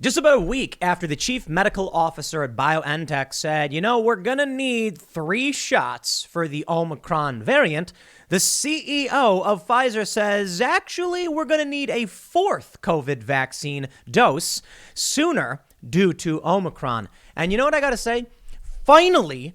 Just about a week after the chief medical officer at BioNTech said, we're going to need 3 shots for the Omicron variant, the CEO of Pfizer says, actually, we're going to need a 4th COVID vaccine dose sooner due to Omicron. And you know what I got to say? Finally,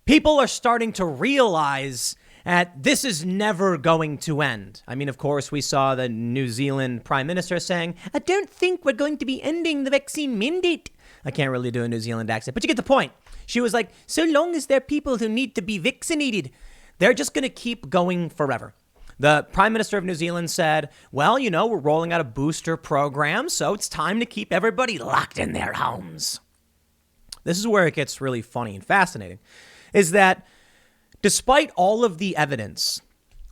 people are starting to realize that this is never going to end. I mean, of course, we saw the New Zealand Prime Minister saying, I don't think we're going to be ending the vaccine mandate. I can't really do a New Zealand accent, but you get the point. She was like, so long as there are people who need to be vaccinated, they're just going to keep going forever. The Prime Minister of New Zealand said, well, we're rolling out a booster program, so it's time to keep everybody locked in their homes. This is where it gets really funny and fascinating, is that despite all of the evidence,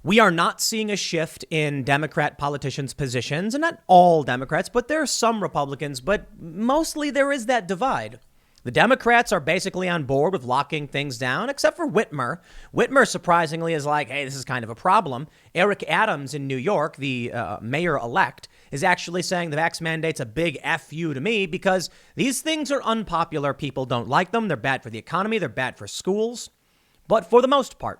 we are not seeing a shift in Democrat politicians' positions, and not all Democrats, but there are some Republicans, but mostly there is that divide. The Democrats are basically on board with locking things down, except for Whitmer. Whitmer, surprisingly, is like, hey, this is kind of a problem. Eric Adams in New York, the mayor-elect, is actually saying the vax mandate's a big F you to me because these things are unpopular. People don't like them. They're bad for the economy. They're bad for schools. But for the most part,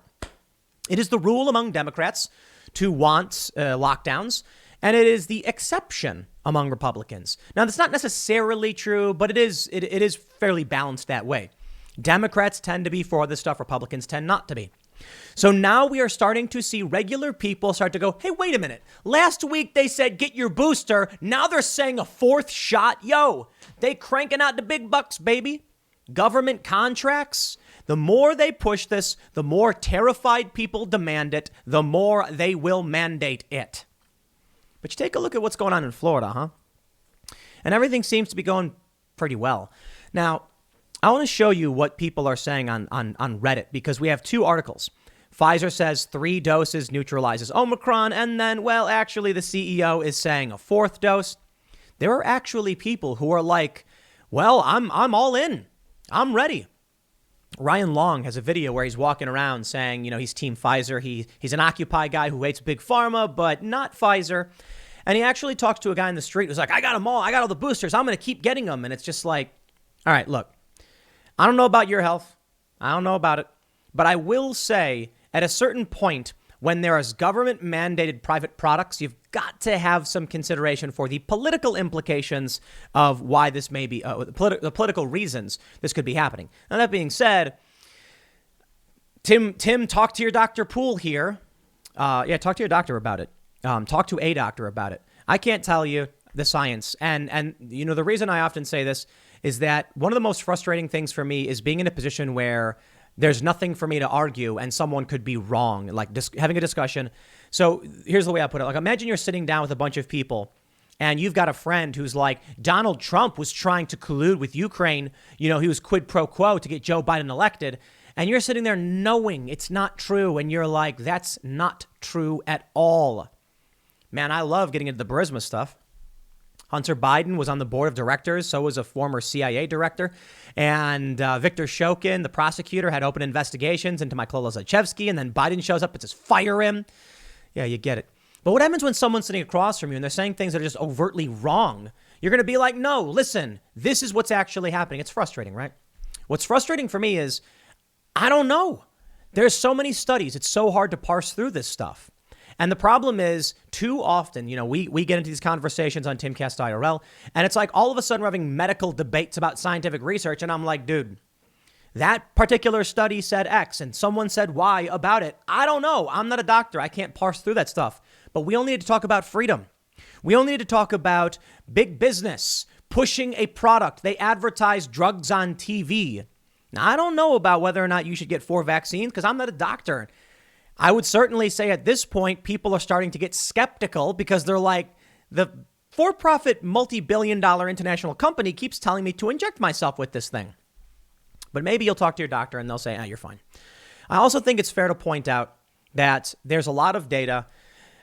it is the rule among Democrats to want lockdowns, and it is the exception among Republicans. Now, that's not necessarily true, but it is fairly balanced that way. Democrats tend to be for this stuff. Republicans tend not to be. So now we are starting to see regular people start to go, hey, wait a minute. Last week they said get your booster. Now they're saying a 4th shot. Yo, they cranking out the big bucks, baby. Government contracts. The more they push this, the more terrified people demand it, the more they will mandate it. But you take a look at what's going on in Florida, huh? And everything seems to be going pretty well. Now, I want to show you what people are saying on Reddit, because we have 2 articles. Pfizer says 3 doses neutralizes Omicron, and then, well, actually, the CEO is saying a 4th dose. There are actually people who are like, well, I'm all in. I'm ready. Ryan Long has a video where he's walking around saying, he's Team Pfizer. He's an Occupy guy who hates Big Pharma, but not Pfizer. And he actually talks to a guy in the street who's like, I got them all. I got all the boosters. I'm going to keep getting them. And it's just like, all right, look, I don't know about your health. I don't know about it. But I will say at a certain point, when there is government mandated private products, you've got to have some consideration for the political implications of why this may be, the political reasons this could be happening. Now, that being said, Tim, talk to your Dr. Poole here. Talk to your doctor about it. Talk to a doctor about it. I can't tell you the science. And the reason I often say this is that one of the most frustrating things for me is being in a position where there's nothing for me to argue and someone could be wrong, like having a discussion. So here's the way I put it. Like, imagine you're sitting down with a bunch of people and you've got a friend who's like, Donald Trump was trying to collude with Ukraine. He was quid pro quo to get Joe Biden elected. And you're sitting there knowing it's not true. And you're like, that's not true at all. Man, I love getting into the Burisma stuff. Hunter Biden was on the board of directors. So was a former CIA director. And Victor Shokin, the prosecutor, had open investigations into Mykola Zlochevsky. And then Biden shows up and says, fire him. Yeah, you get it. But what happens when someone's sitting across from you and they're saying things that are just overtly wrong? You're going to be like, no, listen, this is what's actually happening. It's frustrating, right? What's frustrating for me is, I don't know. There's so many studies. It's so hard to parse through this stuff. And the problem is, too often, we get into these conversations on Timcast IRL, and it's like all of a sudden we're having medical debates about scientific research, and I'm like, dude, that particular study said X, and someone said Y about it. I don't know. I'm not a doctor. I can't parse through that stuff. But we only need to talk about freedom. We only need to talk about big business pushing a product. They advertise drugs on TV. Now, I don't know about whether or not you should get 4 vaccines because I'm not a doctor. I would certainly say at this point, people are starting to get skeptical because they're like, the for-profit multi-billion-dollar international company keeps telling me to inject myself with this thing. But maybe you'll talk to your doctor and they'll say, you're fine. I also think it's fair to point out that there's a lot of data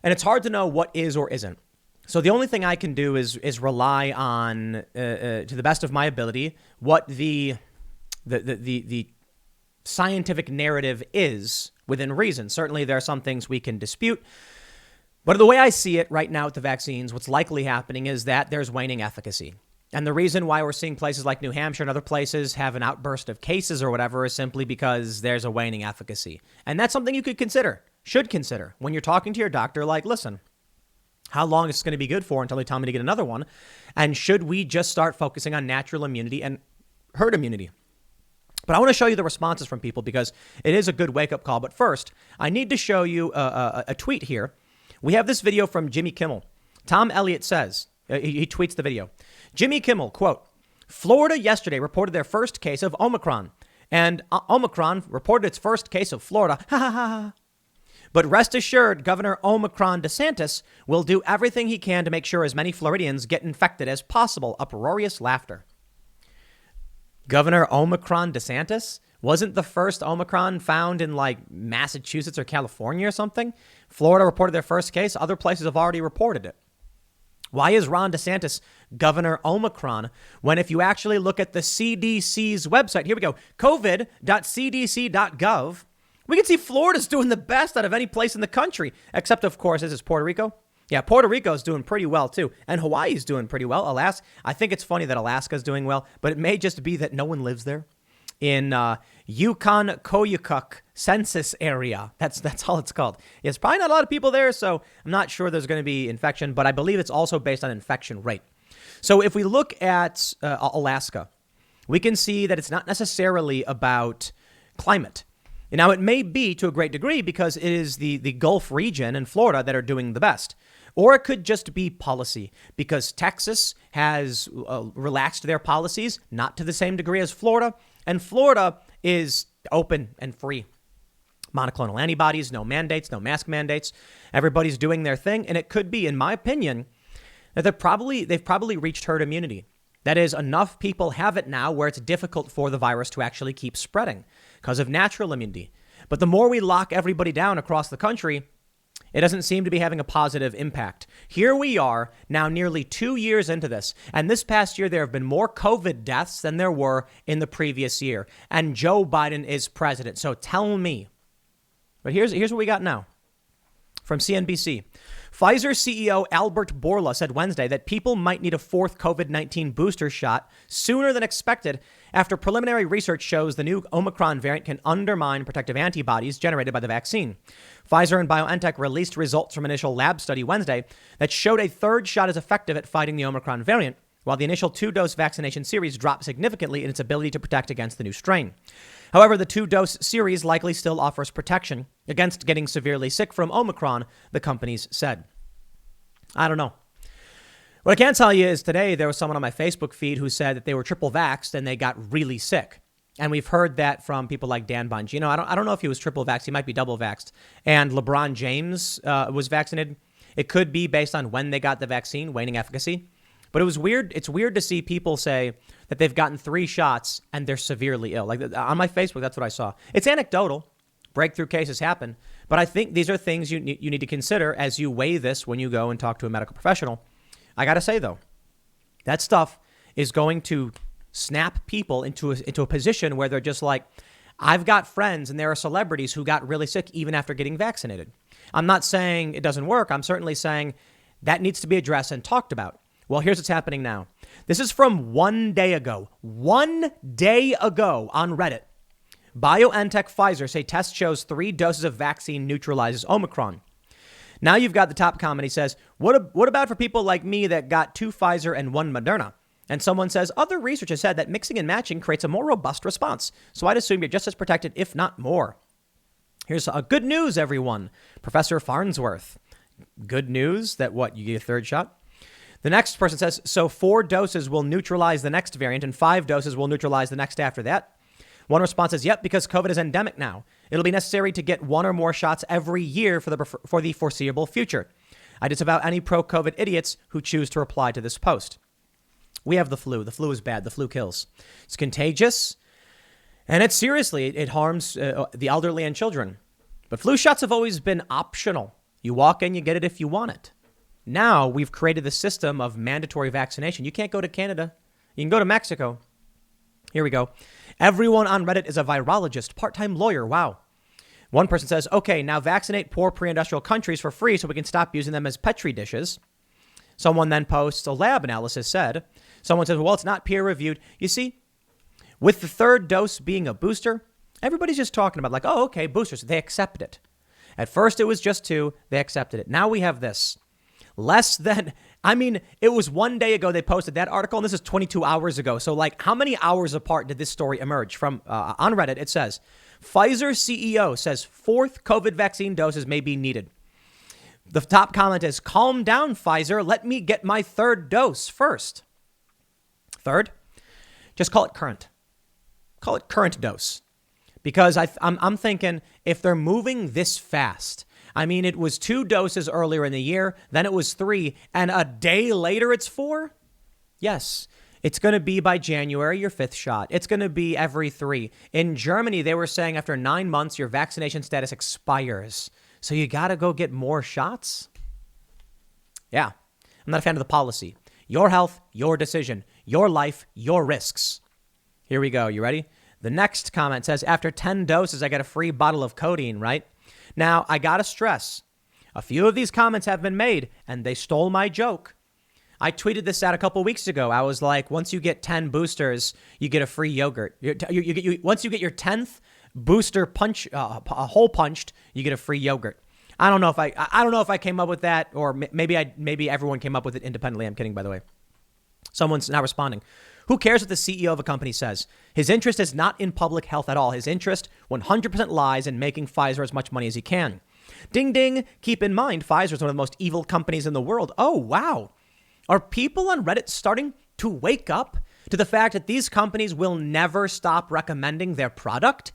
and it's hard to know what is or isn't. So the only thing I can do is rely on, to the best of my ability, what the scientific narrative is within reason. Certainly there are some things we can dispute. But the way I see it right now with the vaccines, what's likely happening is that there's waning efficacy. And the reason why we're seeing places like New Hampshire and other places have an outburst of cases or whatever is simply because there's a waning efficacy. And that's something you should consider when you're talking to your doctor, like, listen, how long is this going to be good for until they tell me to get another one? And should we just start focusing on natural immunity and herd immunity? But I want to show you the responses from people because it is a good wake-up call. But first, I need to show you a tweet here. We have this video from Jimmy Kimmel. Tom Elliott says, he tweets the video. Jimmy Kimmel, quote, Florida yesterday reported their first case of Omicron. And Omicron reported its first case of Florida. Ha ha ha. But rest assured, Governor Omicron DeSantis will do everything he can to make sure as many Floridians get infected as possible. Uproarious laughter. Governor Omicron DeSantis? Wasn't the first Omicron found in like Massachusetts or California or something? Florida reported their first case. Other places have already reported it. Why is Ron DeSantis Governor Omicron when if you actually look at the CDC's website, here we go, covid.cdc.gov, we can see Florida's doing the best out of any place in the country, except, of course, this is Puerto Rico. Yeah, Puerto Rico's doing pretty well, too. And Hawaii's doing pretty well. Alaska, I think it's funny that Alaska's doing well, but it may just be that no one lives there. In Yukon-Koyukuk census area. That's all it's called. There's probably not a lot of people there, so I'm not sure there's going to be infection, but I believe it's also based on infection rate. So if we look at Alaska, we can see that it's not necessarily about climate. Now, it may be to a great degree because it is the Gulf region and Florida that are doing the best. Or it could just be policy because Texas has relaxed their policies, not to the same degree as Florida. And Florida is open and free. Monoclonal antibodies, no mandates, no mask mandates. Everybody's doing their thing. And it could be, in my opinion, that they've probably reached herd immunity. That is, enough people have it now where it's difficult for the virus to actually keep spreading because of natural immunity. But the more we lock everybody down across the country, it doesn't seem to be having a positive impact. Here we are now nearly 2 years into this. And this past year, there have been more COVID deaths than there were in the previous year. And Joe Biden is president. So tell me. But here's what we got now from CNBC. Pfizer CEO Albert Bourla said Wednesday that people might need a fourth COVID-19 booster shot sooner than expected after preliminary research shows the new Omicron variant can undermine protective antibodies generated by the vaccine. Pfizer and BioNTech released results from an initial lab study Wednesday that showed a third shot is effective at fighting the Omicron variant, while the initial 2-dose vaccination series dropped significantly in its ability to protect against the new strain. However, the 2-dose series likely still offers protection against getting severely sick from Omicron, the companies said. I don't know. What I can tell you is today there was someone on my Facebook feed who said that they were triple vaxxed and they got really sick. And we've heard that from people like Dan Bongino. I don't know if he was triple vaxxed. He might be double vaxxed. And LeBron James was vaccinated. It could be based on when they got the vaccine, waning efficacy. But it was weird. It's weird to see people say that they've gotten 3 shots and they're severely ill. Like on my Facebook, that's what I saw. It's anecdotal. Breakthrough cases happen. But I think these are things you need to consider as you weigh this when you go and talk to a medical professional. I got to say, though, that stuff is going to snap people into a position where they're just like, I've got friends and there are celebrities who got really sick even after getting vaccinated. I'm not saying it doesn't work. I'm certainly saying that needs to be addressed and talked about. Well, here's what's happening now. This is from 1 day ago. 1 day ago on Reddit. BioNTech Pfizer say test shows 3 doses of vaccine neutralizes Omicron. Now you've got the top comment. He says, what about for people like me that got 2 Pfizer and 1 Moderna? And someone says, other research has said that mixing and matching creates a more robust response. So I'd assume you're just as protected, if not more. Here's good news, everyone. Professor Farnsworth. Good news that you get a third shot? The next person says, so 4 doses will neutralize the next variant and 5 doses will neutralize the next after that. One response is, yep, because COVID is endemic now. It'll be necessary to get 1 or more shots every year for the foreseeable future. I disavow any pro-COVID idiots who choose to reply to this post. We have the flu. The flu is bad. The flu kills. It's contagious. And it harms the elderly and children. But flu shots have always been optional. You walk in, you get it if you want it. Now we've created the system of mandatory vaccination. You can't go to Canada. You can go to Mexico. Here we go. Everyone on Reddit is a virologist, part-time lawyer. Wow. One person says, okay, now vaccinate poor pre-industrial countries for free so we can stop using them as Petri dishes. Someone then posts, a lab analysis said, Someone says, well, it's not peer reviewed. You see, with the third dose being a booster, everybody's just talking about like, oh, okay, boosters. They accept it. At first, it was just 2. They accepted it. Now we have this. It was 1 day ago they posted that article, and this is 22 hours ago. So, like, how many hours apart did this story emerge from? On Reddit, it says, Pfizer CEO says 4th COVID vaccine doses may be needed. The top comment is, calm down, Pfizer. Let me get my 3rd dose first. Third, just call it current. Call it current dose. Because I'm thinking if they're moving this fast, it was 2 doses earlier in the year, then it was 3, and a day later it's 4? Yes, it's going to be by January, your 5th shot. It's going to be every 3. In Germany, they were saying after 9 months, your vaccination status expires. So you got to go get more shots? Yeah, I'm not a fan of the policy. Your health, your decision. Your life, your risks. Here we go. You ready? The next comment says, after 10 doses, I get a free bottle of codeine, right? Now, I got to stress, a few of these comments have been made, and they stole my joke. I tweeted this out a couple weeks ago. I was like, once you get 10 boosters, you get a free yogurt. Once you get your 10th booster punch, hole punched, you get a free yogurt. I don't know if I came up with that, or maybe everyone came up with it independently. I'm kidding, by the way. Someone's not responding. Who cares what the CEO of a company says? His interest is not in public health at all. His interest 100% lies in making Pfizer as much money as he can. Ding, ding. Keep in mind, Pfizer is one of the most evil companies in the world. Oh, wow. Are people on Reddit starting to wake up to the fact that these companies will never stop recommending their product?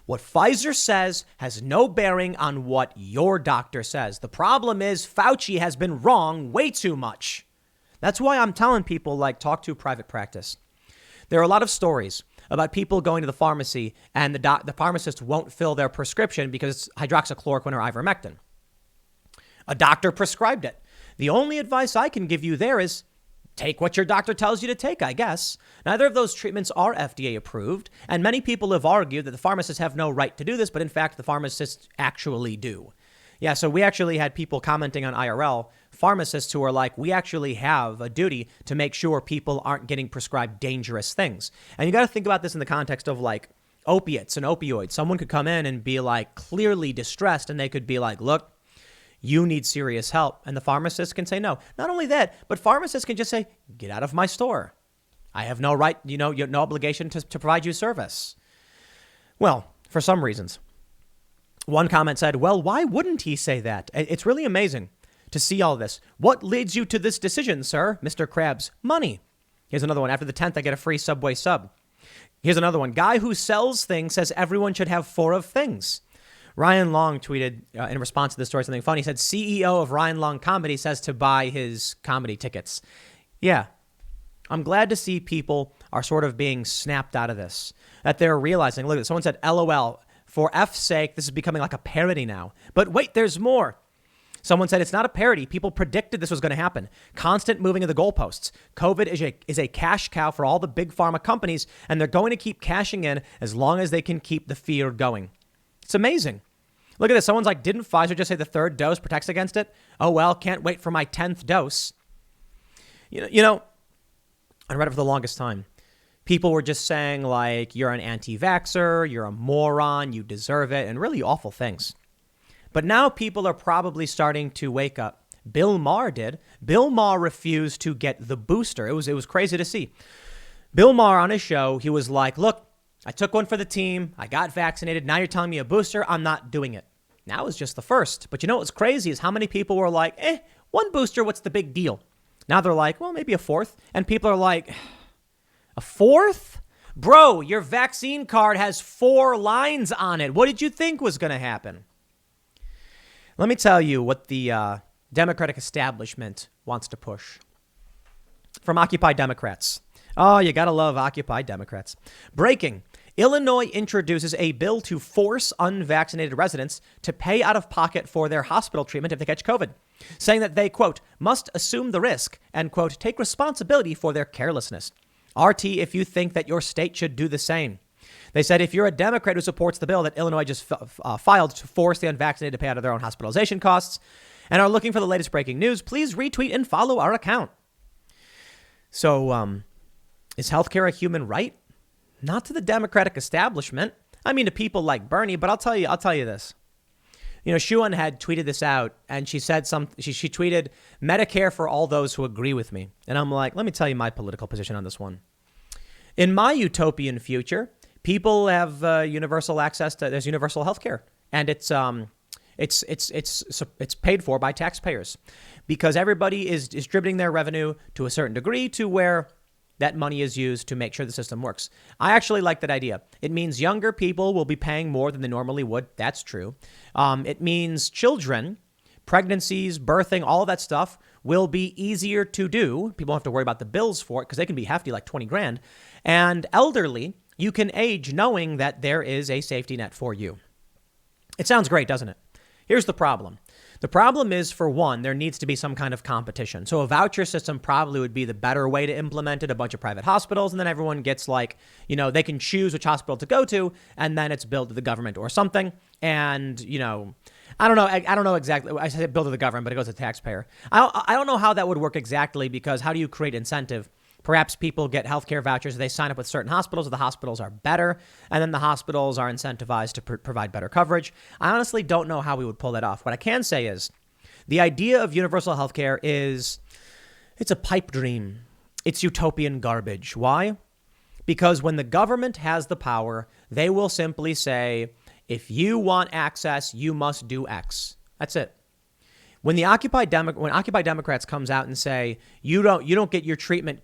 What Pfizer says has no bearing on what your doctor says. The problem is Fauci has been wrong way too much. That's why I'm telling people, like, talk to private practice. There are a lot of stories about people going to the pharmacy and the pharmacist won't fill their prescription because it's hydroxychloroquine or ivermectin. A doctor prescribed it. The only advice I can give you there is take what your doctor tells you to take, I guess. Neither of those treatments are FDA approved, and many people have argued that the pharmacists have no right to do this, but in fact, the pharmacists actually do. Yeah, so we actually had people commenting on IRL, pharmacists who are like, we actually have a duty to make sure people aren't getting prescribed dangerous things. And you got to think about this in the context of like opiates and opioids. Someone could come in and be like clearly distressed, and they could be like, look, you need serious help. And the pharmacist can say no. Not only that, but pharmacists can just say, get out of my store. I have no right, you have no obligation to provide you service. Well, for some reasons. One comment said, well, why wouldn't he say that? It's really amazing to see all this. What leads you to this decision, sir? Mr. Krabs, money. Here's another one. After the 10th, I get a free Subway sub. Here's another one. Guy who sells things says everyone should have 4 of things. Ryan Long tweeted in response to this story something funny. He said, CEO of Ryan Long Comedy says to buy his comedy tickets. Yeah, I'm glad to see people are sort of being snapped out of this, that they're realizing, look, someone said, LOL, for F's sake, this is becoming like a parody now. But wait, there's more. Someone said it's not a parody. People predicted this was going to happen. Constant moving of the goalposts. COVID is a cash cow for all the big pharma companies, and they're going to keep cashing in as long as they can keep the fear going. It's amazing. Look at this. Someone's like, didn't Pfizer just say the 3rd dose protects against it? Oh, well, can't wait for my 10th dose. I read it for the longest time. People were just saying, like, you're an anti-vaxxer, you're a moron, you deserve it, and really awful things. But now people are probably starting to wake up. Bill Maher did. Bill Maher refused to get the booster. It was crazy to see. Bill Maher on his show, he was like, look, I took one for the team. I got vaccinated. Now you're telling me a booster. I'm not doing it. Now it's just the first. But you know what's crazy is how many people were like, 1 booster, what's the big deal? Now they're like, well, maybe a 4th. And people are like, a 4th? Bro, your vaccine card has 4 lines on it. What did you think was going to happen? Let me tell you what the Democratic establishment wants to push. From Occupy Democrats. Oh, you got to love Occupy Democrats. Breaking. Illinois introduces a bill to force unvaccinated residents to pay out of pocket for their hospital treatment if they catch COVID, saying that they, quote, must assume the risk and, quote, take responsibility for their carelessness. RT, if you think that your state should do the same. They said if you're a Democrat who supports the bill that Illinois just filed to force the unvaccinated to pay out of their own hospitalization costs and are looking for the latest breaking news, please retweet and follow our account. So Is healthcare a human right? Not to the Democratic establishment. I mean, to people like Bernie, but I'll tell you this. You know, Shuan had tweeted this out, and she said she tweeted Medicare for all those who agree with me. And I'm like, let me tell you my political position on this one. In my utopian future, people have universal access to, there's universal health care, and it's paid for by taxpayers because everybody is distributing their revenue to a certain degree to where that money is used to make sure the system works. I actually like that idea. It means younger people will be paying more than they normally would. That's true. It means children, pregnancies, birthing, all of that stuff will be easier to do. People don't have to worry about the bills for it because they can be hefty, like 20 grand. And elderly, you can age knowing that there is a safety net for you. It sounds great, doesn't it? Here's the problem. The problem is, for one, there needs to be some kind of competition. So a voucher system probably would be the better way to implement it, a bunch of private hospitals, and then everyone gets like, you know, they can choose which hospital to go to, and then it's billed to the government or something. And, you know, I don't know exactly. I said billed to the government, but it goes to the taxpayer. I don't know how that would work exactly, because how do you create incentive? Perhaps people get healthcare vouchers. They sign up with certain hospitals. The hospitals are better, and then the hospitals are incentivized to provide better coverage. I honestly don't know how we would pull that off. What I can say is the idea of universal healthcare it's a pipe dream. It's utopian garbage. Why? Because when the government has the power, they will simply say, if you want access, you must do X. That's it. When Occupy Democrats comes out and say you don't get your treatment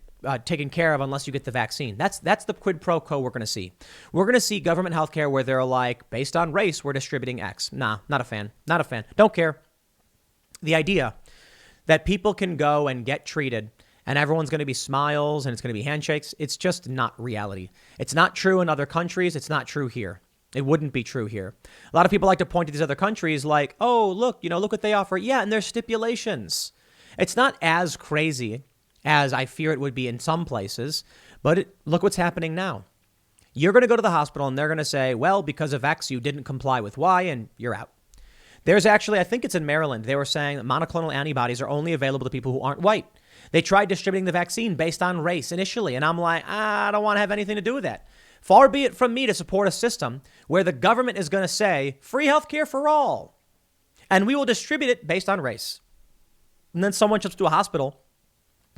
taken care of unless you get the vaccine. That's the quid pro quo we're going to see. We're going to see government healthcare where they're like, based on race, we're distributing X. Nah, not a fan. Not a fan. Don't care. The idea that people can go and get treated and everyone's going to be smiles and it's going to be handshakes, it's just not reality. It's not true in other countries. It's not true here. It wouldn't be true here. A lot of people like to point to these other countries like, oh, look what they offer. Yeah, and there's stipulations. It's not as crazy as I fear it would be in some places, but look what's happening now. You're going to go to the hospital and they're going to say, well, because of X, you didn't comply with Y and you're out. There's actually, I think it's in Maryland, they were saying that monoclonal antibodies are only available to people who aren't white. They tried distributing the vaccine based on race initially, and I'm like, I don't want to have anything to do with that. Far be it from me to support a system where the government is going to say free healthcare for all, and we will distribute it based on race. And then someone comes to a hospital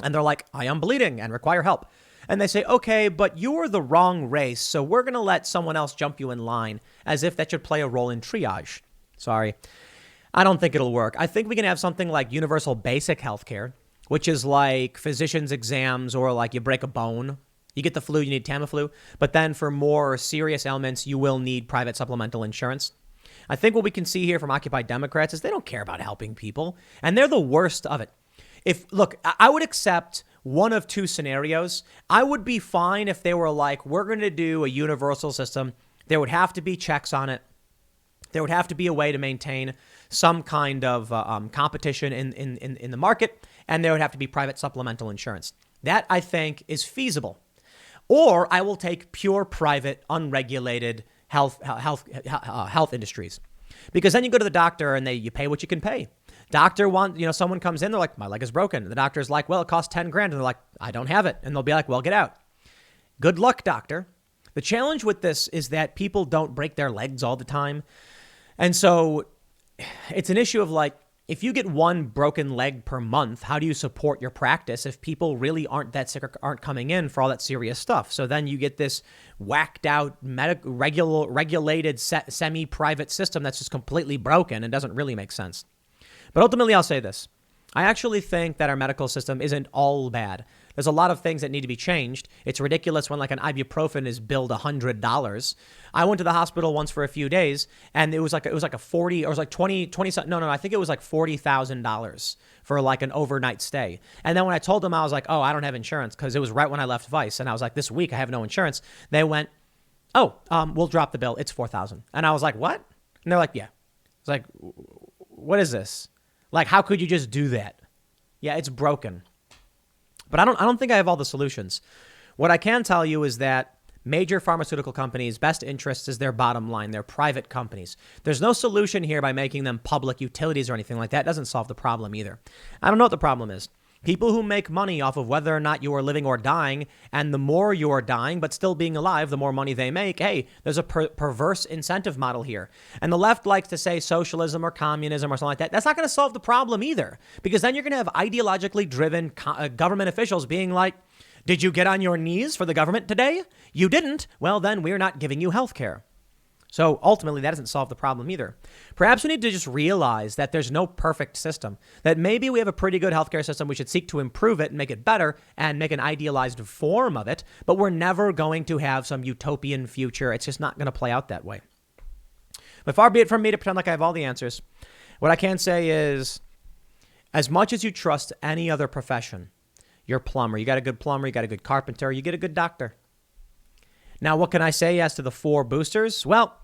and they're like, I am bleeding and require help. And they say, okay, but you're the wrong race, so we're going to let someone else jump you in line, as if that should play a role in triage. Sorry. I don't think it'll work. I think we can have something like universal basic healthcare, which is like physician's exams, or like you break a bone. You get the flu, you need Tamiflu. But then for more serious ailments, you will need private supplemental insurance. I think what we can see here from Occupy Democrats is they don't care about helping people, and they're the worst of it. I would accept one of two scenarios. I would be fine if they were like, we're going to do a universal system. There would have to be checks on it. There would have to be a way to maintain some kind of competition in the market, and there would have to be private supplemental insurance. That, I think, is feasible. Or I will take pure private, unregulated health industries, because then you go to the doctor and you pay what you can pay. Doctor someone comes in, they're like, my leg is broken. The doctor's like, well, it costs 10 grand. And they're like, I don't have it. And they'll be like, well, get out. Good luck, doctor. The challenge with this is that people don't break their legs all the time. And so it's an issue of like, if you get one broken leg per month, how do you support your practice if people really aren't that sick or aren't coming in for all that serious stuff? So then you get this whacked out, regulated, semi-private system that's just completely broken and doesn't really make sense. But ultimately, I'll say this. I actually think that our medical system isn't all bad. There's a lot of things that need to be changed. It's ridiculous when like an ibuprofen is billed $100. I went to the hospital once for a few days, and it was like a 40, or it was like 20, no, I think it was like $40,000 for like an overnight stay. And then when I told them, I was like, oh, I don't have insurance, because it was right when I left Vice. And I was like, this week I have no insurance. They went, oh, we'll drop the bill. It's $4,000. And I was like, what? And they're like, yeah. It's like, what is this? Like, how could you just do that? Yeah, it's broken. But I don't think I have all the solutions. What I can tell you is that major pharmaceutical companies' best interest is their bottom line. They're private companies. There's no solution here by making them public utilities or anything like that. It doesn't solve the problem either. I don't know what the problem is. People who make money off of whether or not you are living or dying, and the more you are dying but still being alive, the more money they make. Hey, there's a perverse incentive model here. And the left likes to say socialism or communism or something like that. That's not going to solve the problem either, because then you're going to have ideologically driven government officials being like, did you get on your knees for the government today? You didn't. Well, then we're not giving you health care. So ultimately, that doesn't solve the problem either. Perhaps we need to just realize that there's no perfect system, that maybe we have a pretty good healthcare system. We should seek to improve it and make it better and make an idealized form of it. But we're never going to have some utopian future. It's just not going to play out that way. But far be it from me to pretend like I have all the answers. What I can say is, as much as you trust any other profession, you're a plumber. You got a good plumber. You got a good carpenter. You get a good doctor. Now, what can I say as to the 4 boosters? Well,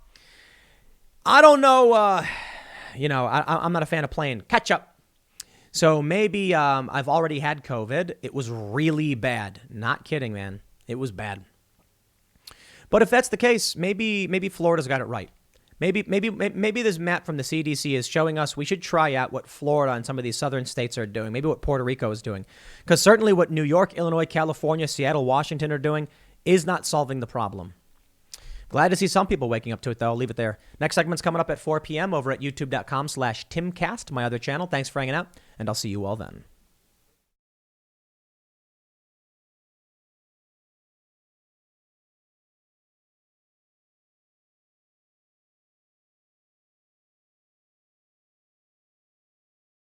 I don't know. I'm not a fan of playing catch up. So maybe I've already had COVID. It was really bad. Not kidding, man. It was bad. But if that's the case, maybe Florida's got it right. Maybe this map from the CDC is showing us we should try out what Florida and some of these southern states are doing. Maybe what Puerto Rico is doing. Because certainly what New York, Illinois, California, Seattle, Washington are doing is not solving the problem. Glad to see some people waking up to it, though. I'll leave it there. Next segment's coming up at 4 p.m. over at youtube.com/timcast, my other channel. Thanks for hanging out, and I'll see you all then.